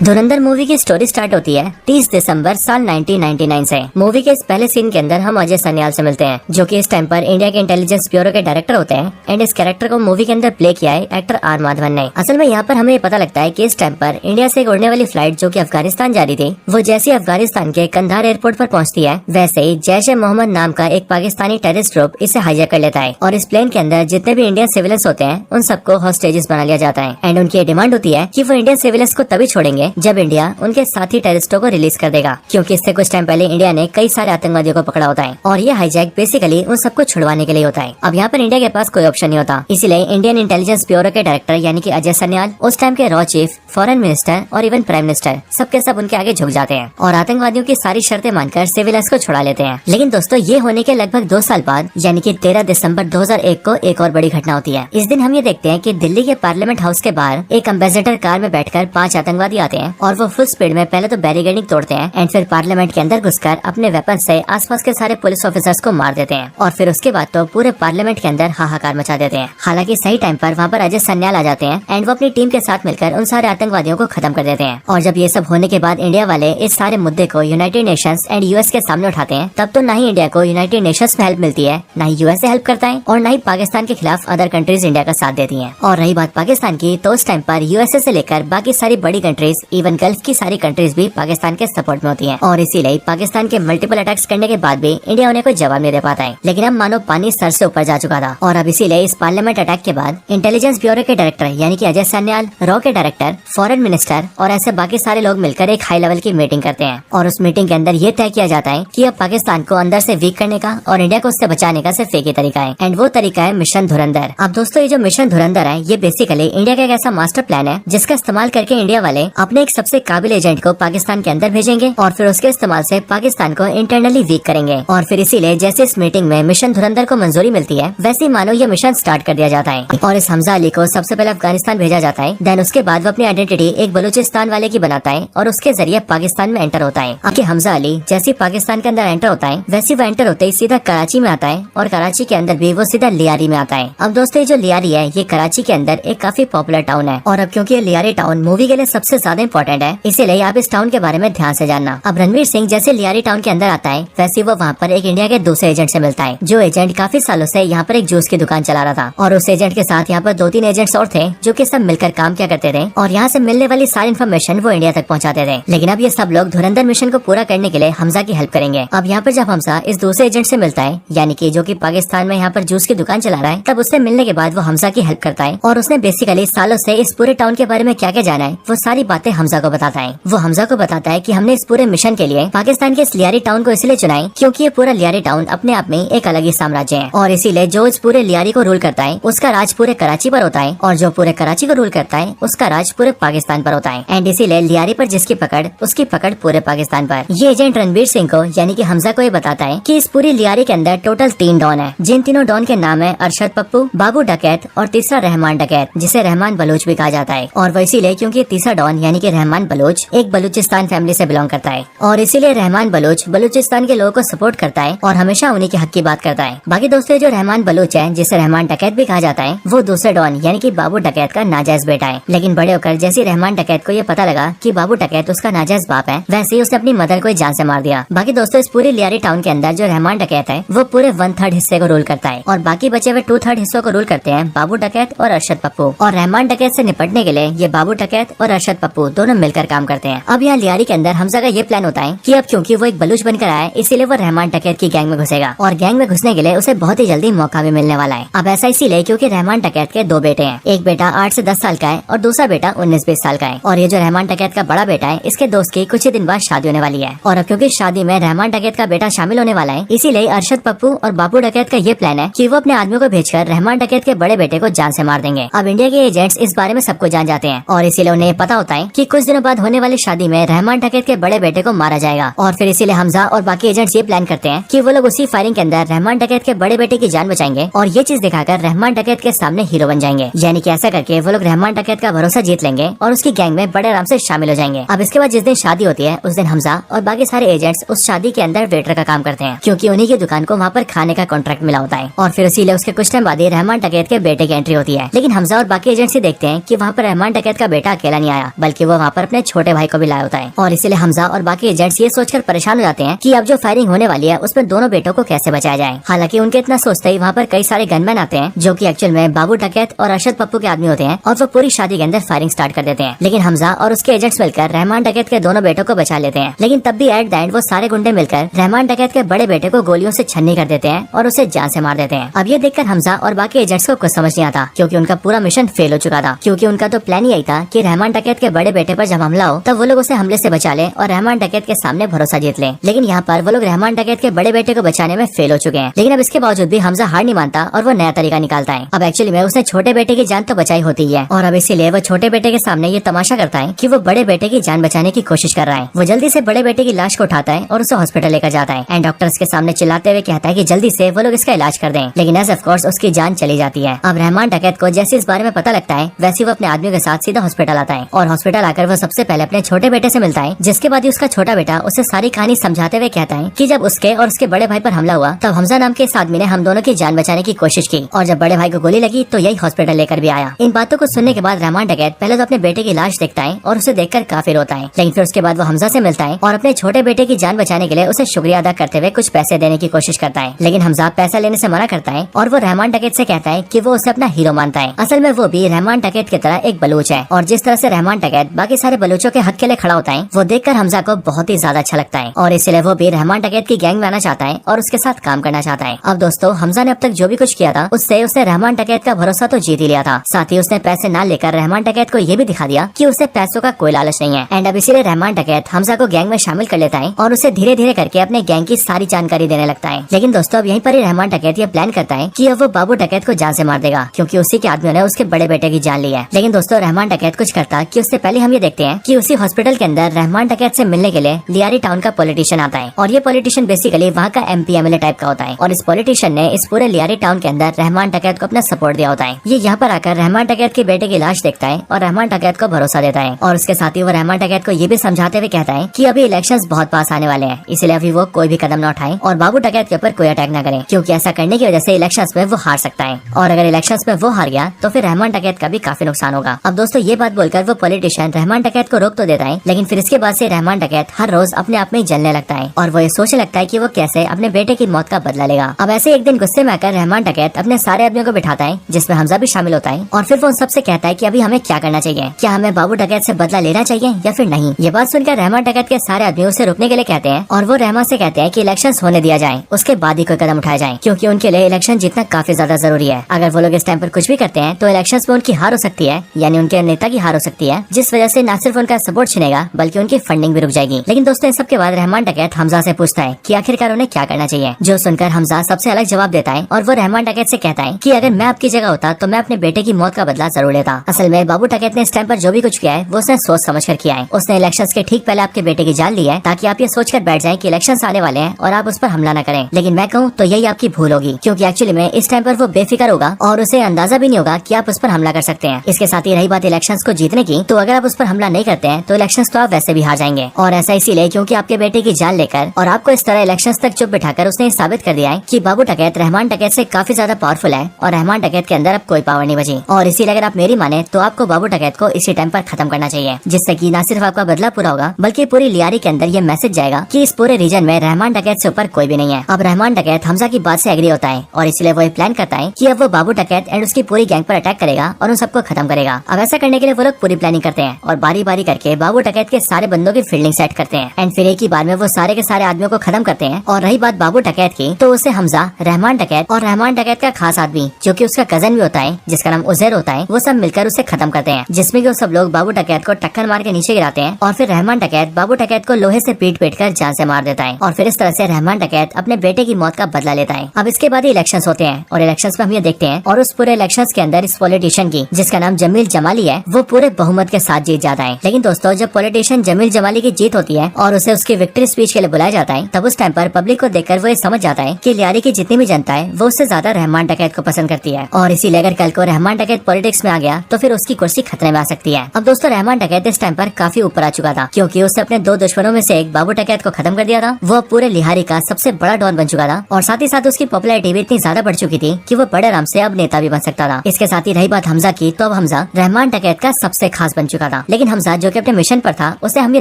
धुरंधर movie की story start होती है 30 दिसंबर साल 1999 से। मूवी के इस पहले सीन के अंदर हम अजय सन्याल से मिलते हैं, जो कि इस टाइम पर इंडिया के इंटेलिजेंस ब्यूरो के डायरेक्टर होते हैं। एंड इस कैरेक्टर को मूवी के अंदर प्ले किया है एक्टर आर माधवन ने। असल में यहाँ पर हमें पता लगता है कि इस टाइम पर इंडिया से एक उड़ने वाली फ्लाइट जो कि अफगानिस्तान जा रही थी, वो जैसे अफगानिस्तान के कंधार एयरपोर्ट पर पहुंचती है, वैसे ही जैश ए मोहम्मद नाम का एक पाकिस्तानी टेररिस्ट ग्रुप इसे हाईजैक कर लेता है। और इस प्लेन के अंदर जितने भी इंडियन सिविलियंस होते हैं उन सबको हॉस्टेजेस बना लिया जाता है। एंड उनकी डिमांड होती है कि वो इंडियन सिविलियंस को तभी छोड़ेंगे जब इंडिया उनके साथी टेररिस्टों को रिलीज कर देगा, क्योंकि इससे कुछ टाइम पहले इंडिया ने कई सारे आतंकवादियों को पकड़ा होता है और ये हाईजैक बेसिकली उन सबको छुड़वाने के लिए होता है। अब यहाँ पर इंडिया के पास कोई ऑप्शन नहीं होता, इसीलिए इंडियन इंटेलिजेंस ब्यूरो के डायरेक्टर यानी कि अजय सन्याल, उस टाइम के रॉ चीफ, फॉरेन मिनिस्टर और इवन प्राइम मिनिस्टर सबके सब उनके आगे झुक जाते हैं और आतंकवादियों की सारी शर्तें मानकर सिविलियंस को छुड़ा लेते हैं। लेकिन दोस्तों, ये होने के लगभग 2 साल बाद यानी कि 13 दिसंबर 2001 को एक और बड़ी घटना होती है। इस दिन हम ये देखते हैं कि दिल्ली के पार्लियामेंट हाउस के बाहर एक एम्बेसडर कार में बैठकर 5 आतंकवादी आते हैं और वो फुल स्पीड में पहले तो बैरिकेडिंग तोड़ते हैं एंड फिर पार्लियामेंट के अंदर घुसकर अपने वेपन से आसपास के सारे पुलिस ऑफिसर्स को मार देते हैं और फिर उसके बाद तो पूरे पार्लियामेंट के अंदर हाहाकार मचा देते हैं। हालांकि सही टाइम पर वहाँ पर अजय सन्याल आ जाते हैं एंड वो अपनी टीम के साथ मिलकर उन सारे आतंकवादियों को खत्म कर देते हैं। और जब ये सब होने के बाद इंडिया वाले इस सारे मुद्दे को यूनाइटेड नेशंस एंड यूएस के सामने उठाते हैं, तब तो ना ही इंडिया को यूनाइटेड नेशंस में हेल्प मिलती है, ना ही यूएस से हेल्प करता है और ना ही पाकिस्तान के खिलाफ अदर कंट्रीज इंडिया का साथ देती है। और रही बात पाकिस्तान की, तो उस टाइम पर यूएसए से लेकर बाकी सारी बड़ी कंट्रीज, इवन गल्फ की सारी कंट्रीज भी पाकिस्तान के सपोर्ट में होती हैं और इसीलिए पाकिस्तान के मल्टीपल अटैक्स करने के बाद भी इंडिया उन्हें कोई जवाब नहीं दे पाता है। लेकिन अब मानो पानी सर से ऊपर जा चुका था और अब इसीलिए इस पार्लियामेंट अटैक के बाद इंटेलिजेंस ब्यूरो के डायरेक्टर यानी कि अजय सन्याल, रॉ के डायरेक्टर, फॉरेन मिनिस्टर और ऐसे बाकी सारे लोग मिलकर एक हाई लेवल की मीटिंग करते हैं और उस मीटिंग के अंदर ये तय किया जाता है कि अब पाकिस्तान को अंदर से वीक करने का और इंडिया को उससे बचाने का सिर्फ एक ही तरीका है एंड वो तरीका है मिशन धुरंधर। अब दोस्तों, ये जो मिशन धुरंधर है ये बेसिकली इंडिया का एक ऐसा मास्टर प्लान है जिसका इस्तेमाल करके इंडिया वाले अपने एक सबसे काबिल एजेंट को पाकिस्तान के अंदर भेजेंगे और फिर उसके इस्तेमाल से पाकिस्तान को इंटरनली वीक करेंगे। और फिर इसीलिए जैसे इस मीटिंग में मिशन धुरंधर को मंजूरी मिलती है, वैसे ही मानो ये मिशन स्टार्ट कर दिया जाता है और इस हमजा अली को सबसे पहले अफगानिस्तान भेजा जाता है। देन उसके बाद वो अपनी आइडेंटिटी एक बलूचिस्तान वाले की बनाता है और उसके जरिए पाकिस्तान में एंटर होता है। अब हमजा अली जैसे पाकिस्तान के अंदर एंटर होता है, वैसे वो एंटर होते ही सीधा कराची में आता है और कराची के अंदर भी वो सीधा लियारी में आता है। अब दोस्तों, ये जो लियारी है ये कराची के अंदर एक काफी पॉपुलर टाउन है और अब क्योंकि ये लियारी टाउन मूवी के लिए सबसे ज्यादा इम्पोर्टेंट है, इसीलिए आप इस टाउन के बारे में ध्यान से जानना। अब रणवीर सिंह जैसे लियारी टाउन के अंदर आता है, वैसे वो वहाँ पर एक इंडिया के दूसरे एजेंट से मिलता है, जो एजेंट काफी सालों से यहाँ पर एक जूस की दुकान चला रहा था और उस एजेंट के साथ यहाँ पर 2-3 एजेंट्स और थे जो कि सब मिलकर काम किया करते थे और यहाँ से मिलने वाली सारी इन्फॉर्मेशन वो इंडिया तक पहुँचाते थे। लेकिन अब ये सब लोग धुरंधर मिशन को पूरा करने के लिए हमजा की हेल्प करेंगे। अब यहाँ पर जब हमजा इस दूसरे एजेंट से मिलता है, यानी कि जो कि पाकिस्तान में यहाँ पर जूस की दुकान चला रहा है, तब उससे मिलने के बाद वो हमजा की हेल्प करता है और उसने बेसिकली सालों से इस पूरे टाउन के बारे में क्या क्या जाना है वो सारी बातें हमजा को बताता है। वो हमजा को बताता है कि हमने इस पूरे मिशन के लिए पाकिस्तान के इस लियारी टाउन को इसलिए चुना है क्योंकि ये पूरा लियारी टाउन अपने आप में एक अलग ही साम्राज्य है और इसीलिए जो इस पूरे लियारी को रूल करता है उसका राज पूरे कराची पर होता है और जो पूरे कराची को रूल करता है उसका राज पूरे पाकिस्तान पर होता है। एंड इसीलिए लियारी पर जिसकी पकड़ उसकी पकड़ पूरे पाकिस्तान पर। ये एजेंट रणवीर सिंह को यानी कि हमजा को ये बताता है कि इस पूरी लियारी के अंदर टोटल 3 डॉन है, जिन तीनों डॉन के नाम है अरशद पप्पू, बाबू डकैत और तीसरा रहमान डकैत, जिसे रहमान बलोच भी कहा जाता है। और वो इसीलिए क्योंकि तीसरा डॉन यानी कि रहमान बलोच एक बलूचिस्तान फैमिली से बिलोंग करता है और इसीलिए रहमान बलोच बलूचिस्तान के लोगों को सपोर्ट करता है और हमेशा उन्हीं के हक की बात करता है। बाकी दोस्तों, जो रहमान बलोच है जिसे रहमान डकैत भी कहा जाता है, वो दूसरे डॉन यानी कि बाबू डकैत का नाजायज बेटा है। लेकिन बड़े होकर जैसे रहमान डकैत को ये पता लगा कि बाबू डकैत उसका नाजायज बाप है, वैसे ही उसने अपनी मदर को जान से मार दिया। बाकी दोस्तों, इस पूरी लियारी टाउन के अंदर जो रहमान डकैत है वो पूरे 1/3 हिस्से को रूल करता है और बाकी बचे हुए 2/3 हिस्सों को रूल करते हैं बाबू डकैत और अरशद पप्पू। और रहमान डकैत से निपटने के लिए ये बाबू डकैत और अरशद पप्पू दोनों मिलकर काम करते हैं। अब यहाँ लियारी के अंदर हमजा का ये प्लान होता है कि अब क्योंकि वो एक बलूच बनकर आया है, इसीलिए वो रहमान डकैत की गैंग में घुसेगा और गैंग में घुसने के लिए उसे बहुत ही जल्दी मौका भी मिलने वाला है। अब ऐसा इसीलिए क्योंकि रहमान डकैत के 2 बेटे हैं, एक बेटा 8 से 10 साल का है और दूसरा बेटा 19-20 साल का है। और ये जो रहमान डकैत का बड़ा बेटा है, इसके दोस्त की कुछ ही दिन बाद शादी होने वाली है और अब क्योंकि शादी में रहमान डकैत का बेटा शामिल होने वाला है, इसीलिए अरशद पप्पू और बाबू डकैत का ये प्लान है कि वो अपने आदमियों को भेजकर रहमान डकैत के बड़े बेटे को जान से मार देंगे। अब इंडिया के एजेंट्स इस बारे में सबको जान जाते हैं और इसीलिए उन्हें पता होता है कि कि कुछ दिनों बाद होने वाली शादी में रहमान डकैत के बड़े बेटे को मारा जाएगा। और फिर इसीलिए हमजा और बाकी एजेंट्स ये प्लान करते हैं कि वो लोग उसी फायरिंग के अंदर रहमान डकैत के बड़े बेटे की जान बचाएंगे और ये चीज दिखाकर रहमान डकैत के सामने हीरो बन जाएंगे। यानी कि ऐसा करके वो लोग रहमान डकैत का भरोसा जीत लेंगे और उसकी गैंग में बड़े आराम से शामिल हो जाएंगे। अब इसके बाद जिस दिन शादी होती है उस दिन हमजा और बाकी सारे एजेंट्स उस शादी के अंदर वेटर का काम करते हैं, क्योंकि उन्हीं की दुकान को वहाँ पर खाने का कॉन्ट्रैक्ट मिला होता है। और फिर इसीलिए उसके कुछ टाइम बाद ही रहमान डकैत के बेटे की एंट्री होती है। लेकिन हमजा और बाकी एजेंट्स देखते हैं कि वहाँ पर रहमान डकैत का बेटा अकेला नहीं आया, बल्कि वो वहाँ पर अपने छोटे भाई को भी लाया होता है। और इसीलिए हमजा और बाकी एजेंट्स ये सोचकर परेशान हो जाते हैं कि अब जो फायरिंग होने वाली है उसमें दोनों बेटों को कैसे बचाया जाए। हालांकि उनके इतना सोचते ही वहाँ पर कई सारे गनमैन आते हैं जो कि एक्चुअल में बाबू डकैत और अरशद पप्पू के आदमी होते हैं और वो पूरी शादी के अंदर फायरिंग स्टार्ट कर देते हैं। लेकिन हमजा और उसके एजेंट्स मिलकर रहमान डकैत के दोनों बेटों को बचा लेते हैं। लेकिन तब भी एट द एंड वो सारे गुंडे मिलकर रहमान डकैत के बड़े बेटे को गोलियों से छन्नी कर देते हैं और उसे जान से मार देते हैं। अब ये देखकर हमजा और बाकी एजेंट्स को कुछ समझ नहीं आता, क्योंकि उनका पूरा मिशन फेल हो चुका था। क्योंकि उनका तो प्लान यही था कि रहमान डकैत के बड़े बेटे पर जब हमला हो तब वो लोग उसे हमले से बचा ले और रहमान डकैत के सामने भरोसा जीत ले। लेकिन यहाँ पर वो लोग रहमान डकैत के बड़े बेटे को बचाने में फेल हो चुके हैं। लेकिन अब इसके बावजूद भी हमजा हार नहीं मानता और वो नया तरीका निकालता है। अब एक्चुअली में उसने छोटे बेटे की जान तो बचाई होती है और अब इसीलिए वो छोटे बेटे के सामने ये तमाशा करता है कि वो बड़े बेटे की जान बचाने की कोशिश कर रहा है। वो जल्दी से बड़े बेटे की लाश को उठाता है और उसे हॉस्पिटल लेकर जाता है एंड डॉक्टर्स के सामने चिल्लाते हुए कहता है कि जल्दी से वो लोग इसका इलाज कर दें। लेकिन एज ऑफ कोर्स उसकी जान चली जाती है। अब रहमान डकैत को जैसे इस बारे में पता लगता है वैसे वो अपने आदमियों के साथ सीधा हॉस्पिटल आता है और हॉस्पिटल आकर वो सबसे पहले अपने छोटे बेटे से मिलता है, जिसके बाद ही उसका छोटा बेटा उसे सारी कहानी समझाते हुए कहता है कि जब उसके और उसके बड़े भाई पर हमला हुआ तब हमजा नाम के इस आदमी ने हम दोनों की जान बचाने की कोशिश की और जब बड़े भाई को गोली लगी तो यही हॉस्पिटल लेकर भी आया। इन बातों को सुनने के बाद रहमान डकैत पहले तो अपने बेटे की लाश देखता है और उसे देखकर काफी रोता है। लेकिन फिर उसके बाद वो हमजा से मिलता है और अपने छोटे बेटे की जान बचाने के लिए उसे शुक्रिया अदा करते हुए कुछ पैसे देने की कोशिश करता है। लेकिन हमजा पैसा लेने से मना करता है और वो रहमान डकैत से कहता है कि वो उसे अपना हीरो मानता है। असल में वो भी रहमान डकैत की तरह एक बलूच है और जिस तरह से रहमान डकैत बाकी सारे बलूचों के हक के लिए खड़ा होता है वो देखकर हमजा को बहुत ही ज्यादा अच्छा लगता है और इसलिए वो भी रहमान डकैत की गैंग में आना चाहता है और उसके साथ काम करना चाहता है। अब दोस्तों हमजा ने अब तक जो भी कुछ किया था उससे उसने रहमान डकैत का भरोसा तो जीत ही लिया था, साथ ही उसने पैसे न लेकर रहमान डकैत को ये भी दिखा दिया कि उसे पैसों का कोई लालच नहीं है। एंड अब इसीलिए रहमान डकैत हमजा को गैंग में शामिल कर लेता है और उसे धीरे धीरे करके अपने गैंग की सारी जानकारी देने लगता है। लेकिन दोस्तों अब यहीं पर ही रहमान डकैत ये प्लान करता है कि अब वो बाबू डकैत को जान से मार देगा, क्योंकि उसी के आदमियों ने उसके बड़े बेटे की जान ली है। लेकिन दोस्तों रहमान डकैत कुछ करता कि उससे पहले हम ये देखते हैं कि उसी हॉस्पिटल के अंदर रहमान डकैत से मिलने के लिए लियारी टाउन का पॉलिटिशियन आता है और ये पॉलिटिशियन बेसिकली वहाँ का MP MLA टाइप का होता है और इस पॉलिटिशियन ने इस पूरे लियारी टाउन के अंदर रहमान डकैत को अपना सपोर्ट दिया होता है। ये यहाँ पर आकर रहमान डकैत के बेटे की लाश देखता है और रहमान डकैत को भरोसा देता है और उसके साथ ही वो रहमान डकैत को ये भी समझाते हुए कहता है कि अभी इलेक्शंस बहुत पास आने वाले हैं, इसलिए अभी वो कोई भी कदम न उठाए और बाबू डकैत के ऊपर कोई अटैक न करे, क्योंकि ऐसा करने की वजह से इलेक्शंस में वो हार सकता है और अगर इलेक्शंस में वो हार गया तो फिर रहमान डकैत का भी काफी नुकसान होगा। अब दोस्तों ये बात बोलकर वो पॉलिटिशियन रहमान डकैत को रोक तो देता है, लेकिन फिर इसके बाद से रहमान डकैत हर रोज अपने आप में ही जलने लगता है और वो ये सोचने लगता है कि वो कैसे अपने बेटे की मौत का बदला लेगा। अब ऐसे एक दिन गुस्से में आकर रहमान डकैत अपने सारे आदमियों को बिठाता है, जिसमें हमजा भी शामिल होता है और फिर वो उन सबसे कहता है कि अभी हमें क्या करना चाहिए, क्या हमें बाबू डकैत से बदला लेना चाहिए या फिर नहीं। ये बात सुनकर रहमान डकैत के सारे आदमी उसे रुकने के लिए कहते हैं और वो रहमान से कहते हैं कि इलेक्शन होने दिया जाए, उसके बाद ही कोई कदम उठाया जाए, क्योंकि उनके लिए इलेक्शन जीतना काफी ज्यादा जरूरी है। अगर वो लोग इस टाइम पर कुछ भी करते हैं तो इलेक्शन में उनकी हार हो सकती है, यानी उनके नेता की हार हो सकती है, जिस वजह से न सिर्फ उनका सपोर्ट छिनेगा बल्कि उनकी फंडिंग भी रुक जाएगी। लेकिन दोस्तों इन सबके बाद रहमान डकैत हमजा से पूछता है कि आखिरकार उन्हें क्या करना चाहिए, जो सुनकर हमजा सबसे अलग जवाब देता है और वो रहमान डकैत से कहता है कि अगर मैं आपकी जगह होता तो मैं अपने बेटे की मौत का बदला जरूर लेता। असल में बाबू डकैत ने इस टाइम पर जो भी कुछ किया है वो उसने सोच समझ कर किया है। उसने इलेक्शंस के ठीक पहले आपके बेटे की जान ली है ताकि आप ये सोचकर बैठ जाएं कि इलेक्शंस आने वाले हैं और आप उस पर हमला न करें। लेकिन मैं कहूँ तो यही आपकी भूल होगी, क्योंकि एक्चुअली में इस टाइम पर वो बेफिक्र होगा और उसे अंदाजा भी नहीं होगा कि आप उस पर हमला कर सकते हैं। इसके साथ ही रही बात इलेक्शंस को जीतने की, तो अगर आप उस पर हमला नहीं करते हैं तो इलेक्शंस तो आप वैसे भी हार जाएंगे। और ऐसा इसीलिए क्योंकि आपके बेटे की जान लेकर और आपको इस तरह इलेक्शंस तक चुप बिठाकर उसने साबित कर दिया है कि बाबू डकैत रहमान डकैत से काफी ज्यादा पावरफुल है और रहमान डकैत के अंदर अब कोई पावर नहीं बची। और इसीलिए अगर आप मेरी माने तो आपको बाबू डकैत को इसी टाइम पर खत्म करना चाहिए, जिससे कि न सिर्फ आपका बदला पूरा होगा बल्कि पूरी लियारी के अंदर ये मैसेज जाएगा कि इस पूरे रीजन में रहमान डकैत से ऊपर कोई भी नहीं है। अब रहमान डकैत हमजा की बात से एग्री होता है और इसलिए वो प्लान करता है कि अब वो बाबू डकैत एंड उसकी पूरी गैंग पर अटैक करेगा और उन सबको खत्म करेगा। अब ऐसा करने के लिए वो लोग पूरी प्लानिंग करते हैं और बारी बारी करके बाबू डकैत के सारे बंदों की फील्डिंग सेट करते हैं एंड फिर एक ही बार में वो सारे के सारे आदमियों को खत्म करते हैं। और रही बात बाबू डकैत की, तो उसे हमजा, रहमान डकैत और रहमान डकैत का खास आदमी जो कि उसका कजन भी होता है जिसका नाम उजैर होता है, वो सब मिलकर उसे खत्म करते हैं, जिसमें कि वो सब लोग बाबू डकैत को टक्कर मार के नीचे गिराते हैं और फिर रहमान डकैत बाबू डकैत को लोहे से पीट पीट कर जान से मार देता है और फिर इस तरह से रहमान डकैत अपने बेटे की मौत का बदला लेता है। अब इसके बाद ही इलेक्शंस होते हैं और इलेक्शंस में हम ये देखते हैं और उस पूरे इलेक्शंस के अंदर इस पॉलिटिशियन की, जिसका नाम जमील जमाली है, वो पूरे बहुमत के साथ जीत जाता है। लेकिन दोस्तों जब पॉलिटिशियन जमील जमाली की जीत होती है और उसे उसकी विक्ट्री स्पीच के लिए बुलाया जाता है, तब उस टाइम पर पब्लिक को देखकर वो ये समझ जाता है कि लियारी की जितनी भी जनता है वो उससे ज्यादा रहमान डकैत को पसंद करती है, और इसीलिए अगर कल को रहमान डकैत पॉलिटिक्स में आ गया तो फिर उसकी कुर्सी खतरे में आ सकती है। अब दोस्तों रहमान डकैत इस टाइम पर काफी ऊपर आ चुका था, क्योंकि उसने अपने दो दुश्मनों में से एक बाबू डकैत को खत्म कर दिया था। वो पूरे लिहारी का सबसे बड़ा डॉन बन चुका था, और साथ ही साथ उसकी पॉपुलैरिटी भी इतनी ज्यादा बढ़ चुकी थी कि वो बड़े आराम से अब नेता भी बन सकता था। इसके साथ ही रही बात हमजा की, तो अब हमजा रहमान डकैत का सबसे खास बन चुका था। लेकिन हमजा जो कि अपने मिशन पर था, उसे हम ये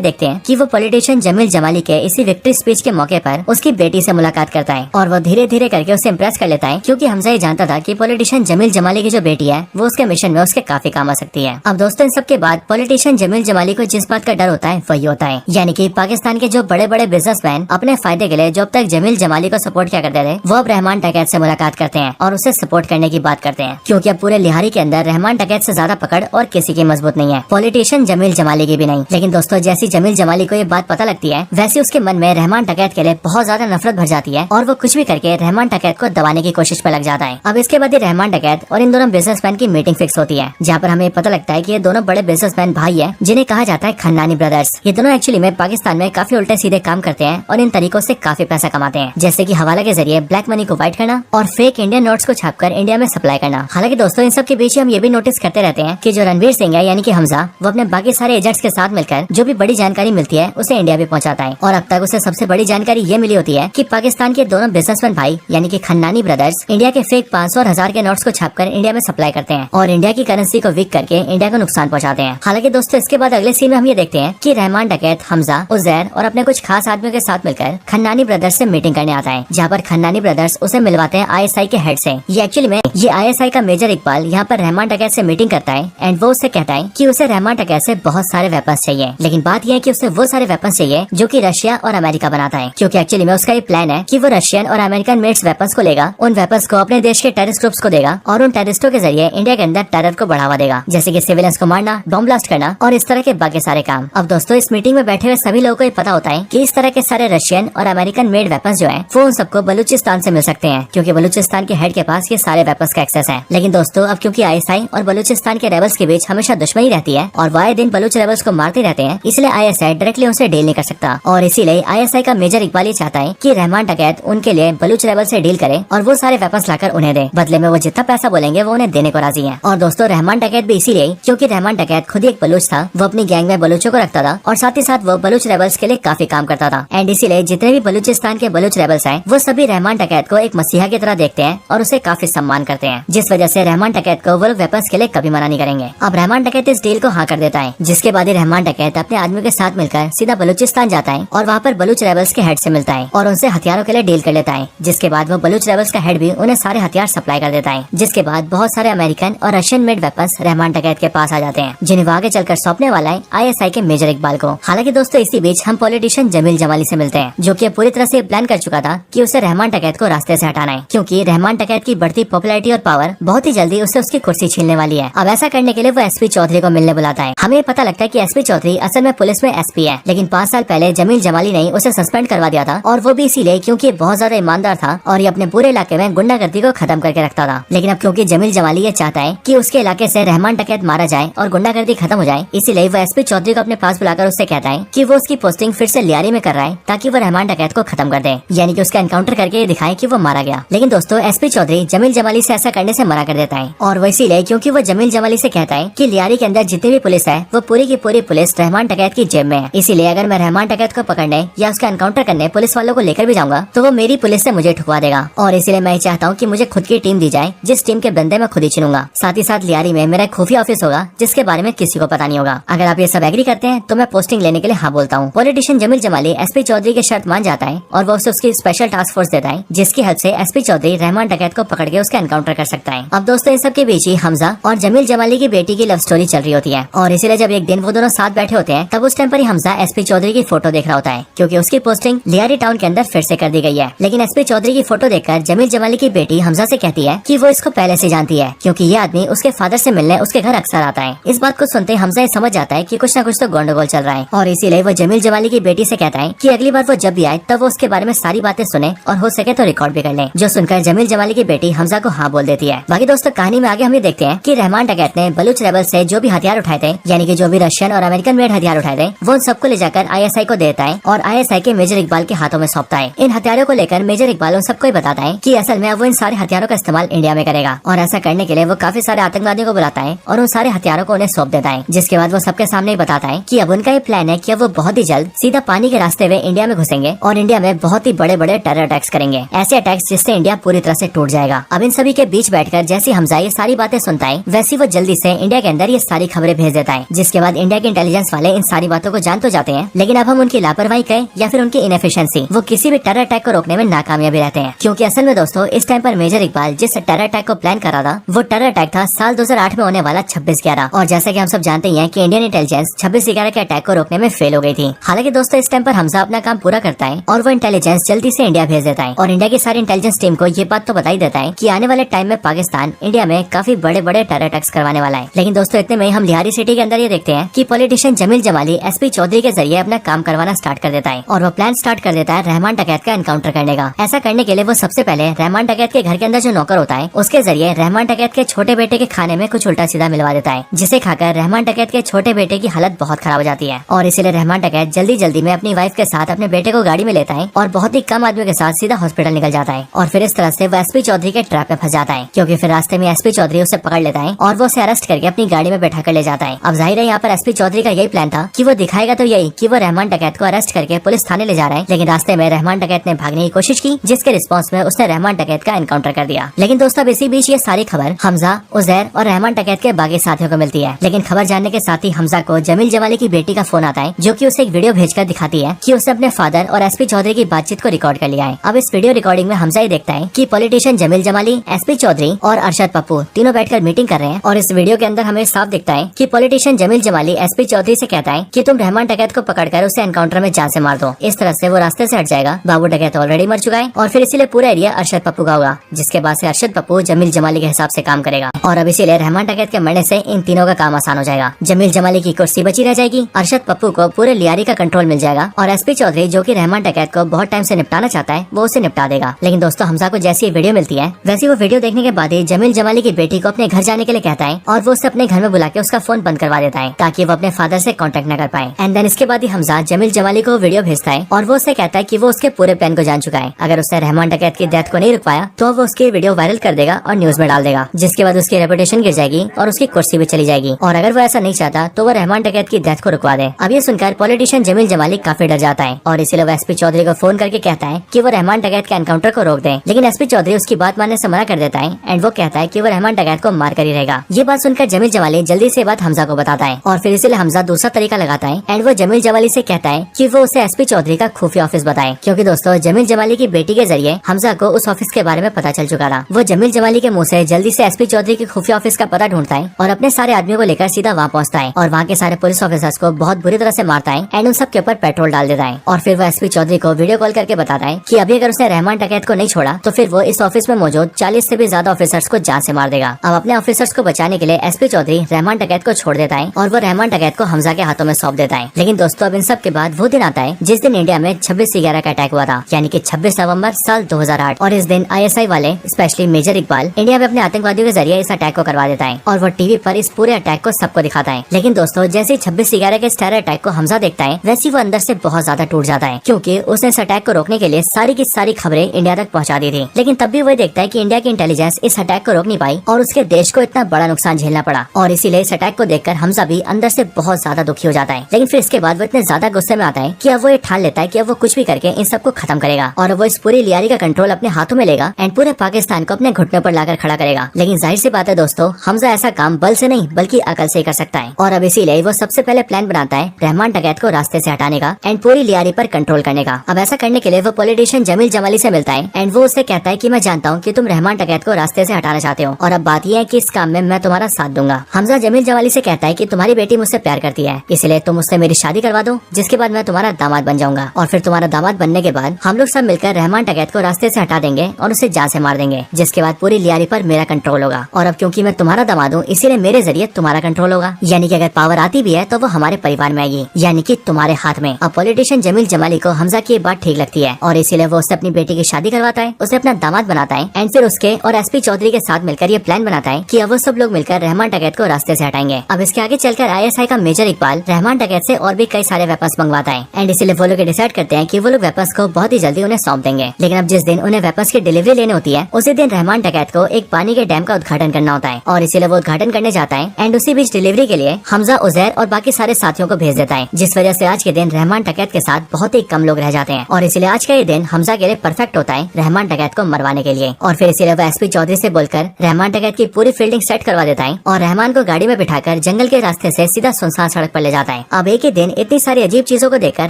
देखते हैं कि वो पॉलिटिशियन जमील जमाली के इसी विक्ट्री स्पीच के मौके पर उसकी बेटी से मुलाकात करता है, और वो धीरे धीरे करके उसे इम्प्रेस कर लेता है, क्योंकि हमजा ये जानता था कि पॉलिटिशियन जमील जमाली की जो बेटी है वो उसके मिशन में उसके काफी काम आ सकती है। अब दोस्तों इन सब के बाद पॉलिटिशियन जमील जमाली को जिस बात का डर होता है वही होता है, यानी कि पाकिस्तान के जो बड़े बड़े बिजनेसमैन अपने फायदे के लिए जो अब तक जमील जमाली को सपोर्ट किया करते थे, वो अब रहमान डकैत से मुलाकात करते हैं और उसे सपोर्ट करने की बात करते हैं, क्योंकि अब पूरे लिहारी के अंदर रहमान डकैत से ज्यादा पकड़ और किसी की मजबूत नहीं है, पॉलिटिशियन जमील जमाली की भी नहीं। लेकिन दोस्तों जैसी जमील जमाली को ये बात पता लगती है, वैसे उसके मन में रहमान डकैत के लिए बहुत ज्यादा नफरत भर जाती है, और वो कुछ भी करके रहमान डकैत को दबाने की कोशिश में लग जाता है। अब इसके बाद रहमान डकैत और इन दोनों बिजनेसमैन की मीटिंग फिक्स होती है, जहाँ पर हमें पता लगता है कि ये दोनों बड़े बिजनेसमैन भाई है, जिन्हें कहा जाता है खन्नानी ब्रदर्स। ये दोनों एक्चुअली में पाकिस्तान में काफी उल्टे सीधे काम करते हैं और इन तरीकों से काफी पैसा कमाते हैं, जैसे कि हवाला के जरिए ब्लैक मनी को व्हाइट करना और फेक इंडियन नोट्स को छापकर इंडिया में सप्लाई करना। हालांकि दोस्तों इन सब के बीच हम ये भी नोटिस करते रहते हैं कि जो रणवीर सिंह है यानी कि हमजा, वो अपने बाकी सारे एजेंट्स के साथ मिलकर जो भी बड़ी जानकारी मिलती है उसे इंडिया भी पहुंचाता है, और अब तक उसे सबसे बड़ी जानकारी ये मिली होती है कि पाकिस्तान के दोनों बिजनेसमैन भाई यानी कि खन्नानी ब्रदर्स इंडिया के फेक 500 और 1000 के नोट्स को छापकर इंडिया में सप्लाई करते हैं और इंडिया की करेंसी को वीक करके इंडिया को नुकसान पहुंचाते हैं। हालांकि दोस्तों इसके बाद अगले सीन में हम ये देखते हैं कि रहमान डकैत हमजा, उजैर और अपने कुछ खास आदमियों के साथ मिलकर खन्नानी ब्रदर्स से मीटिंग करने आता है, जहाँ पर खन्नानी ब्रदर्स उसे मिलवाते हैं ISI के हेड से। ये एक्चुअली में ये ISI का मेजर इकबाल यहाँ पर रहमान डकैत से मीटिंग करता है, एंड वो उससे कहता है कि उसे रहमान डकैत से बहुत सारे वेपन्स चाहिए, लेकिन बात यह है कि उसे वो सारे वेपन्स चाहिए जो कि रशिया और अमेरिका बनाता है, क्योंकि एक्चुअली में उसका ये प्लान है कि वो रशियन और अमेरिकन मेड्स वेपन्स को लेगा, उन वेपन्स को अपने देश के टेररिस्ट ग्रुप्स को देगा और उन टेररिस्टों के जरिए इंडिया के अंदर टेरर को बढ़ावा देगा, जैसे कि सिविलियंस को मारना, बॉम्ब ब्लास्ट करना और इस तरह के बाकी सारे काम। अब दोस्तों इस मीटिंग में बैठे हुए सभी लोगों को ये पता होता है कि इस तरह के सारे रशियन और अमेरिकन मेड वेपन्स जो है वो उन सबको बलूचिस्तान से मिल सकते हैं, क्योंकि बलूचिस्तान के हेड के पास ये सारे वेपन्स का एक्सेस है। लेकिन दोस्तों अब क्योंकि ISI और बलूचिस्तान के रेबल्स के बीच हमेशा दुश्मनी रहती है और वाए दिन बलूच रेबल्स को मारते रहते हैं, इसलिए ISI डायरेक्टली उनसे डील नहीं कर सकता, और इसीलिए ISI का मेजर इकबाल ये चाहता है कि रहमान डकैत उनके लिए बलूच रेबल से डील करे और वो सारे वेपन्स लाकर उन्हें दे, बदले में वो जितना पैसा बोलेंगे वो उन्हें देने को राजी है। और दोस्तों रहमान डकैत भी इसीलिए क्योंकि रहमान डकैत खुद ही एक बलूच था, वो अपनी गैंग में बलूचों को रखता था और साथ ही साथ वो बलूच रेबल्स के लिए काफी काम करता था, एंड इसीलिए जितने भी बलूचिस्तान के बलूच रेबल्स हैं वो सभी रहमान डकैत को एक मसीहा की तरह देखते हैं और उसे काफी सम्मान करते हैं, जिस वजह से रहमान डकैत को वो लोग वेपन्स के लिए कभी मना नहीं करेंगे। अब रहमान डकैत इस डील को हाँ कर देता है, जिसके बाद रहमान डकैत अपने आदमियों के साथ मिलकर सीधा बलूचिस्तान जाता है और वहाँ पर बलूच रेबल्स के हेड से मिलता है और उनसे हथियारों के लिए डील कर लेता है, जिसके बाद वो बलूच रेबल्स का हेड भी उन्हें सारे हथियार सप्लाई कर देता है, जिसके बाद बहुत सारे अमेरिकन और रशियन मेड वेपन्स रहमान डकैत के पास आ जाते हैं, जिन्हें वो आगे चलकर सौंपने वाला है ISI के मेजर इकबाल को। हालांकि दोस्तों इसी बीच हम पॉलिटिशियन जमील जमाली से मिलते हैं, जो कि पूरी तरह से प्लान कर चुका था कि उसे रहमान डकैत को रास्ते से हटाना है, क्योंकि रहमान डकैत की बढ़ती पॉपुलैरिटी और पावर बहुत ही जल्दी उसे उसकी कुर्सी छीनने वाली है। अब ऐसा करने के लिए वो SP चौधरी को मिलने बुलाता है। हमें पता लगता है कि SP चौधरी असल में पुलिस में SP है, लेकिन 5 साल पहले जमील जमाली ने उसे सस्पेंड करवा दिया था, और वो भी इसीलिए क्योंकि बहुत ज्यादा ईमानदार था और ये अपने पूरे इलाके में गुंडागर्दी को खत्म करके रखता था। लेकिन अब क्योंकि जमील जमाली ये चाहता है कि उसके इलाके से रहमान डकैत मारा जाए और गुंडागर्दी खत्म हो जाए, इसीलिए वो SP चौधरी को अपने पास बुलाकर उससे कहता है कि वो उसकी पोस्टिंग फिर से लियारी में कर रहा है, ताकि वो रहमान डकैत को खत्म कर दे, यानी कि उसका एनकाउंटर करके ये दिखाए कि वो मारा गया। लेकिन दोस्तों SP चौधरी जमील जमाली से ऐसा करने से मना कर देता है, और वो इसीलिए क्योंकि वो जमील जमाली से कहता है कि लियारी के अंदर जितनी भी पुलिस है वो पूरी की पूरी पुलिस रहमान डकैत की जेब में है, इसीलिए अगर मैं रहमान डकैत को पकड़ने या उसका एनकाउंटर करने पुलिस वालों को लेकर भी जाऊंगा तो वो मेरी पुलिस से मुझे ठुकवा देगा, और इसीलिए मैं चाहता हूँ कि मुझे खुद की टीम दी जाए, जिस टीम के बंदे मैं खुद ही चुनूंगा। साथ ही साथ लियारी में मेरा खुफिया ऑफिस होगा जिसके बारे में किसी को पता नहीं होगा। अगर आप ये सब एग्री करते हैं तो मैं पोस्टिंग लेने के लिए हाँ बोलता हूँ। पॉलिटिशियन जमील जमाली SP चौधरी की शर्त मान जाता है और वो उसे उसकी स्पेशल टास्क फोर्स देता है, जिसकी हेल्प से SP चौधरी रहमान डकैत को पकड़ के उसका एनकाउंटर कर सकता है। अब दोस्तों इन सब के बीच ही हमजा और जमील जमाली की बेटी की लव स्टोरी चल रही होती है, और इसीलिए जब एक दिन वो दोनों साथ बैठे होते हैं तब उस टाइम पर ही हमजा SP चौधरी की फोटो देख रहा होता है, क्योंकि उसकी पोस्टिंग लियारी टाउन के अंदर फिर से कर दी गई है। लेकिन SP चौधरी की फोटो देखकर जमील जमाली की बेटी हमजा से कहती है कि वो इसको पहले से जानती है, क्योंकि ये आदमी उसके फादर से मिलने उसके घर अक्सर आता है। इस बात को सुनते हमजा समझ जाता है कि कुछ न कुछ तो गंडगोल चल रहा है, और इसीलिए वो जमील जमाली की बेटी से कहता है कि अगली बार वो जब भी आए तब वो उसके बारे में सारी बातें सुने और हो सके तो रिकॉर्ड भी कर ले, जो सुनकर जमील जमाली की बेटी हमजा को हाँ बोल देती है। बाकी दोस्तों कहानी में आगे हम ये देखते हैं कि रहमान डकैत ने बलूच रेबल से जो भी हथियार उठाए थे यानी कि जो भी रशियन और अमेरिकन मेड हथियार उठाए थे वो उन सबको ले जाकर ISI को देता है और ISI के मेजर इकबाल के हाथों में सौंपता है। इन हथियारों को लेकर मेजर इकबाल उन सबको ही बताता है कि असल में अब वो इन सारे हथियारों का इस्तेमाल इंडिया में करेगा और ऐसा करने के लिए वो काफी सारे आतंकवादियों को बुलाता है और उन सारे हथियारों को उन्हें सौंप देता है। जिसके बाद वो सबके सामने ही बताता है कि अब उनका ये प्लान है कि अब वो बहुत ही जल्द सीधा पानी के रास्ते हुए इंडिया में घुसेंगे और इंडिया में बहुत ही बड़े बड़े टेरर अटैक्स करेंगे, ऐसे अटैक्स जिससे इंडिया पूरी तरह से टूट जाएगा। अब इन सभी के बीच बैठकर जैसे हमजा ये सारी बातें सुनता है वैसी वो जल्दी से इंडिया के अंदर ये सारी खबरें भेज देता है। जिसके बाद इंडिया के इंटेलिजेंस वाले इन सारी बातों को जान तो जाते हैं, लेकिन अब हम उनकी लापरवाही कहें या फिर उनकी इनएफिशिएंसी, वो किसी भी टेरर अटैक को रोकने में नाकामयाबी रहते हैं। क्योंकि असल में दोस्तों इस टाइम पर मेजर इकबाल जिस टेरर अटैक को प्लान कर रहा था वो टेरर अटैक था साल 2008 में होने वाला 26/11। और जैसा कि हम सब जानते हैं कि इंडियन इंटेलिजेंस 26/11 के अटैक को रोकने में फेल हो गई थी। हालांकि दोस्तों इस टाइम पर हमजा अपना काम पूरा करता है और वो इंटेलिजेंस जल्दी से इंडिया भेज देता है और इंडिया की सारी इंटेलिजेंस टीम को ये बात तो बता ही देता है कि आने वाले टाइम में पाकिस्तान इंडिया में काफी बड़े बड़े टेरर अटैक्स करवाने वाला है। लेकिन दोस्तों इतने में हम लिहारी सिटी के अंदर ये देखते हैं कि पॉलिटिशियन जमील जमाली SP चौधरी के जरिए अपना काम करवाना स्टार्ट कर देता है और वो प्लान स्टार्ट कर देता है रहमान डकैत का एनकाउंटर करने का। ऐसा करने के लिए वो सबसे पहले रहमान डकैत के घर के अंदर जो नौकर होता है उसके जरिए रहमान डकैत के छोटे बेटे के खाने में कुछ उल्टा सीधा मिलवा देता है, जिसे खाकर रहमान डकैत के छोटे बेटे की हालत बहुत खराब हो जाती है और इसीलिए रहमान डकैत जल्दी जल्दी में अपनी वाइफ के साथ अपने बेटे को गाड़ी में लेता है और बहुत ही कम आदमियों के साथ सीधा हॉस्पिटल निकल जाता है और फिर इस तरह से वो SP चौधरी के ट्रैप में फंस जाता है। क्योंकि फिर रास्ते में SP चौधरी उसे पकड़ लेता है और वो उसे अरेस्ट करके अपनी गाड़ी में बैठा कर ले जाता है। अब जाहिर है यहाँ पर SP चौधरी का यही प्लान था कि वो दिखाएगा तो यही कि वो रहमान डकैत को अरेस्ट करके पुलिस थाने ले जा रहा है, लेकिन रास्ते में रहमान डकैत ने भागने की कोशिश की जिसके रिस्पॉन्स में उसने रहमान डकैत का एनकाउंटर कर दिया। लेकिन दोस्तों इसी बीच ये सारी खबर हमजा, उजैर और रहमान डकैत के बाकी साथियों को मिलती है। लेकिन खबर जानने के साथ ही हमजा को जमील जमाली की बेटी का फोन आता है जो कि उसे एक वीडियो भेजकर दिखाती है कि उसने अपने फादर और SP चौधरी की बातचीत को रिकॉर्ड कर लिया है। अब इस वीडियो रिकॉर्डिंग में हमजा ही देखता है कि पॉलिटिशियन जमील जमाली, SP चौधरी और अरशद पप्पू तीनों बैठकर मीटिंग कर रहे हैं और इस वीडियो के अंदर हमें साफ दिखता है कि पॉलिटिशियन जमील जमाली SP चौधरी से कहता है कि तुम रहमान डकैत को पकड़कर उसे एनकाउंटर में जान से मार दो। इस तरह से वो रास्ते से हट जाएगा। बाबू डकैत ऑलरेडी मर चुका है और फिर इसीलिए पूरा एरिया अरशद पप्पू का होगा, जिसके बाद से अरशद पप्पू जमील जमाली के हिसाब से काम करेगा और अब इसीलिए रहमान डकैत के मरने से इन तीनों का काम आसान हो जाएगा। जमील जमाली की कुर्सी बची रह जाएगी, अरशद पप्पू को पूरे लियारी का कंट्रोल मिल जाएगा और SP चौधरी जो कि रहमान डकैत को बहुत टाइम से निपटाना चाहता है वो उसे निपटा देगा। लेकिन दोस्तों हमजा को जैसी वीडियो मिलती है वैसी वो वीडियो देखने के बाद ही जमील जमाली की बेटी को अपने घर जाने के लिए कहता है और वो उसे अपने घर में बुला के उसका फोन बंद करवा देता है ताकि वो अपने फादर से कांटेक्ट न कर पाए। एंड देन इसके बाद ही हमजा जमील जमाली को वीडियो भेजता है और वो उससे कहता है कि वो उसके पूरे प्लान को जान चुका है। अगर उसने रहमान डकैत की डेथ को नहीं रुक पाया तो वो उसकी वीडियो वायरल कर देगा और न्यूज में डाल देगा, जिसके बाद उसकी रेपुटेशन गिर जाएगी और उसकी कुर्सी भी चली जाएगी। और अगर वो ऐसा नहीं चाहता तो वो रहमान डकैत की डेथ को रुकवा दे। अब ये सुनकर पॉलिटिशियन जमील जमाली काफी डर जाता है और इसीलिए वो SP चौधरी को फोन करके कहता है कि वो रहमान डकैत के एनकाउंटर को रोक दे। लेकिन SP चौधरी उसकी बात मानने से मना कर देता है एंड वो कहता है कि वो रहमान डकैत को मार कर ही रहेगा। ये बात सुनकर जमील जमाली जल्दी से बात हमजा को बताता है और फिर इसीलिए हमजा दूसरा तरीका लगाता है एंड वो जमील जमाली से कहता है कि वो उसे SP चौधरी का खुफिया ऑफिस बताए। क्योंकि दोस्तों जमील जमाली की बेटी के जरिए हमजा को उस ऑफिस के बारे में पता चल चुका था। वो जमील जमाली के मुंह से जल्दी से SP चौधरी के खुफिया ऑफिस का पता ढूंढता है और अपने सारे आदमियों को लेकर सीधा वहाँ पहुँचता है और वहाँ के सारे पुलिस ऑफिसर्स को बहुत बुरी तरह से मारता है एंड उन सब के ऊपर पेट्रोल डाल देता है। और फिर वो SP चौधरी को वीडियो कॉल करके बताता है कि अभी अगर उसने रहमान डकैत को नहीं छोड़ा तो फिर वो इस ऑफिस में मौजूद 40 से भी ज्यादा ऑफिसर्स को जान से मार देगा। अब अपने ऑफिसर्स को बचाने के लिए SP चौधरी रहमान डकैत को छोड़ देता है और वो रहमान डकैत को हमजा के हाथों में सौंप देता है। लेकिन दोस्तों अब इन सब के बाद वो दिन आता है जिस दिन इंडिया में 26/11 का अटैक हुआ था, यानी कि 26 नवंबर साल 2008। और इस दिन ISI वाले स्पेशली मेजर इकबाल इंडिया में अपने आतंकवादियों के जरिए इस अटैक को करवा देता है और वो टीवी पर इस पूरे अटैक को सबको दिखाता है। लेकिन दोस्तों जैसे 26/11 के टेरर अटैक को हमजा देखता है वैसे वो अंदर से बहुत ज्यादा टूट जाता है, क्योंकि उसने इस अटैक को रोकने के लिए सारी की सारी खबरें इंडिया तक पहुंचा दी थी। लेकिन तब भी वो देखता है कि इंडिया की इंटेलिजेंस इस अटैक को रोक नहीं पाई और उसके देश को इतना बड़ा नुकसान झेलना पड़ा और इसीलिए इस अटैक को देखकर हमजा भी अंदर से बहुत ज्यादा दुखी हो जाता है। लेकिन फिर इसके बाद वो इतने ज्यादा गुस्से में आता है कि अब वो ये ठान लेता है कि अब वो कुछ भी करके इन सबको खत्म करेगा और वो इस पूरी लियारी का कंट्रोल अपने हाथों में लेगा एंड पूरे पाकिस्तान को अपने घुटनों पर लाकर खड़ा करेगा। लेकिन जाहिर सी बात है दोस्तों हमजा ऐसा काम बल से नहीं बल्कि अकल से कर सकता है और अब इसीलिए वो सबसे पहले प्लान बनाता है रहमान डकैत को रास्ते से हटाने का एंड पूरी लियारी पर कंट्रोल करने का। अब ऐसा करने के लिए वो पॉलिटिशियन जमील जमाली से मिलता है एंड वो उससे कहता है कि मैं जानता हूँ कि तुम रहमान डकैत को रास्ते से हटाना चाहते हो और अब बात यह है कि इस काम में मैं तुम्हारा साथ दूंगा। हमजा जमील जमाली से कहता है कि तुम्हारी बेटी मुझसे प्यार करती है, इसलिए तुम मुझसे मेरी शादी करवा दो, जिसके बाद मैं तुम्हारा दामाद बन जाऊंगा और फिर तुम्हारा दामाद बनने के बाद हम लोग सब मिलकर रहमान डकैत को रास्ते से हटा देंगे और उसे जान से मार देंगे, जिसके बाद पूरी लियारी पर मेरा कंट्रोल होगा। और अब क्योंकि मैं तुम्हारा दामाद हूँ इसीलिए मेरे जरिए तुम्हारा कंट्रोल होगा, यानी कि अगर पावर आती भी है तो वो हमारे परिवार में आएगी, यानी कि तुम्हारे हाथ में। अब पॉलिटिशियन जमील जमाली को हमजा की बात ठीक लगती है और इसीलिए वो उससे अपनी बेटी की शादी करवाता है, उसे अपना दामाद बनाता है एंड फिर उसके और SP चौधरी के साथ मिलकर ये प्लान बनाता है कि अब वो सब लोग मिलकर रहमान डकैत को रास्ते से हटाएंगे। अब इस जिसके आगे चलकर ISI का मेजर इकबाल रहमान डकैत से और भी कई सारे वेपन्स मंगवाता है एंड इसीलिए वो लोग डिसाइड करते हैं कि वो लोग वेपन्स को बहुत ही जल्दी उन्हें सौंप देंगे। लेकिन अब जिस दिन उन्हें वेपन्स की डिलीवरी लेनी होती है उसी दिन रहमान डकैत को एक पानी के डैम का उद्घाटन करना होता है और इसीलिए वो उद्घाटन करने जाता है एंड उसी बीच डिलीवरी के लिए हमजा, उजैर और बाकी सारे साथियों को भेज देता है, जिस वजह से आज के दिन रहमान डकैत के साथ बहुत ही कम लोग रह जाते हैं और इसीलिए आज का ये दिन हमजा के लिए परफेक्ट होता है रहमान डकैत को मरवाने के लिए। और फिर इसीलिए वो SP चौधरी से बोलकर रहमान डकैत की पूरी फील्डिंग सेट करवा देता है और रहमान को गाड़ी में बिठाकर जंगल के रास्ते से सीधा सुनसान सड़क पर ले जाता है। अब एक ही दिन इतनी सारी अजीब चीजों को देखकर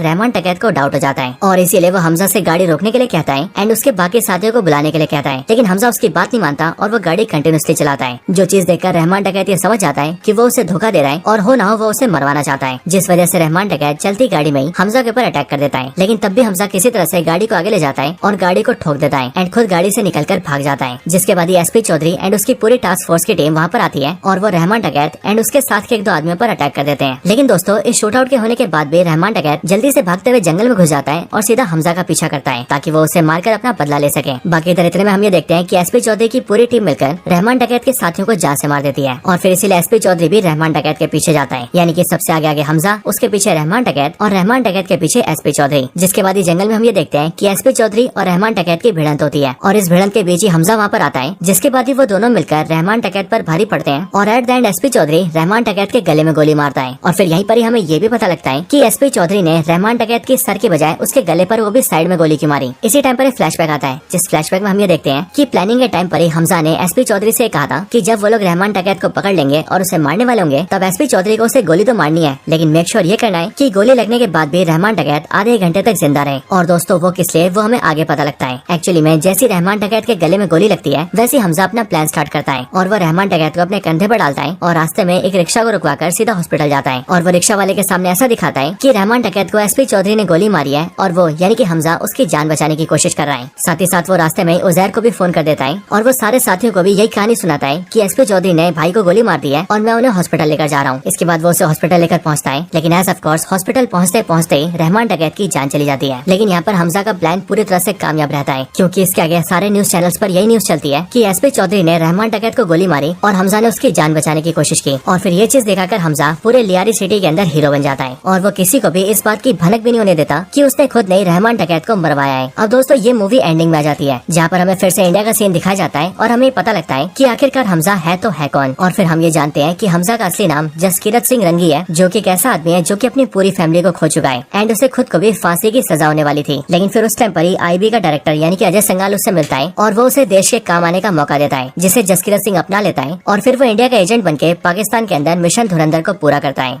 रहमान डकैत को डाउट हो जाता है और इसीलिए वो हमजा से गाड़ी रोकने के लिए कहता है एंड उसके बाकी साथियों को बुलाने के लिए कहता है, लेकिन हमजा उसकी बात नहीं मानता और वो गाड़ी कंटिन्यूसली चलाता है। जो चीज देखकर रहमान डकैत ये समझ जाता है कि वो उसे धोखा दे रहा है और हो ना हो वो उसे मरवाना चाहता है, जिस वजह से रहमान डकैत चलती गाड़ी में ही हमजा के ऊपर अटैक कर देता है। लेकिन तब भी हमजा किसी तरह से गाड़ी को आगे ले जाता है और गाड़ी को ठोक देता है एंड खुद गाड़ी से निकलकर भाग जाता है। जिसके बाद SP चौधरी एंड उसकी पूरी टास्क फोर्स की टीम वहाँ पर आती है और वो रहमान डकैत एंड उसके साथ के एक दो आदमियों पर अटैक कर देते हैं। लेकिन दोस्तों इस शूट आउट के होने के बाद भी रहमान डकैत जल्दी से भागते हुए जंगल में घुस जाता है और सीधा हमजा का पीछा करता है ताकि वो उसे मारकर अपना बदला ले सके। बाकी इतने में हम ये देखते हैं कि SP चौधरी की पूरी टीम मिलकर रहमान डकैत के साथियों को जान से मार देती है और फिर इसीलिए SP चौधरी भी रहमान डकैत के पीछे जाता है, यानी कि सबसे आगे आगे हमजा, उसके पीछे रहमान डकैत और रहमान डकैत के पीछे SP चौधरी। जिसके बाद जंगल में हम ये देखते हैं कि SP चौधरी और रहमान डकैत की भिड़ंत होती है और इस भिड़ंत के बीच ही हमजा वहाँ पर आता है, जिसके बाद ही वो दोनों मिलकर रहमान डकैत पर भारी पड़ते हैं और at the end SP Chaudhary Rahman डकैत के गले में गोली मारता है। और फिर यहीं पर ही हमें ये भी पता लगता है कि SP चौधरी ने रहमान डकैत की सर के बजाय उसके गले पर वो भी साइड में गोली क्यों मारी। इसी टाइम पर एक फ्लैशबैक आता है, जिस फ्लैशबैक में हम ये देखते हैं कि प्लानिंग के टाइम पर ही हमजा ने SP चौधरी से कहा था कि जब वो लोग रहमान डकैत को पकड़ लेंगे और उसे मारने वाले होंगे तब SP चौधरी को उसे गोली तो मारनी है, लेकिन मेक श्योर ये करना है कि गोली लगने के बाद भी रहमान डकैत आधे घंटे तक जिंदा रहे। और दोस्तों वो किस लिए, वो हमें आगे पता लगता है। एक्चुअली में जैसी रहमान डकैत के गले में गोली लगती है वैसे हमजा अपना प्लान स्टार्ट करता है और वो रहमान डकैत को अपने कंधे पर डालता है और रास्ते में एक रिक्शा को रुकवाकर सीधा हॉस्पिटल जाता है और वो रिक्शा वाले के सामने ऐसा दिखाता है कि रहमान डकैत को SP चौधरी ने गोली मारी है और वो यानी कि हमजा उसकी जान बचाने की कोशिश कर रहा है। साथ ही साथ वो रास्ते में उजैर को भी फोन कर देता है और वो सारे साथियों को भी यही कहानी सुनाता है कि SP चौधरी ने भाई को गोली मार दी है और मैं उन्हें हॉस्पिटल लेकर जा रहा हूँ। इसके बाद वो उसे हॉस्पिटल लेकर पहुँचता है, लेकिन एज ऑफ कोर्स हॉस्पिटल पहुँचते पहुँचते रहमान डकैत की जान चली जाती है। लेकिन यहाँ पर हमजा का प्लान पूरी तरह से कामयाब रहता है, क्योंकि इसके आगे सारे न्यूज चैनल्स पर यही न्यूज चलती है कि SP चौधरी ने रहमान डकैत को गोली मारी और हमजा ने उसकी जान बचाने की कोशिश की। और फिर ये चीज दिखाकर हमजा पूरे लियारी सिटी के अंदर हीरो बन जाता है और वो किसी को भी इस बात की भनक भी नहीं होने देता कि उसने खुद नहीं रहमान डकैत को मरवाया है। अब दोस्तों ये मूवी एंडिंग में आ जाती है, जहाँ पर हमें फिर से इंडिया का सीन दिखाया जाता है और हमें पता लगता है कि आखिरकार हमजा है तो है कौन। और फिर हम ये जानते हैं कि हमजा का असली नाम जसकीरत सिंह रंगी है, जो कि एक ऐसा आदमी है जो कि अपनी पूरी फैमिली को खो चुका है एंड उसे खुद को भी फांसी की सजा होने वाली थी। लेकिन फिर उस टाइम पर ही IB का डायरेक्टर यानी कि अजय संगाल उससे मिलता है और वो उसे देश के काम आने का मौका देता है, जिसे जसकीरत सिंह अपना लेता है और फिर वो इंडिया का एजेंट बनके पाकिस्तान के अंदर मिशन धुरंधर को पूरा करता है।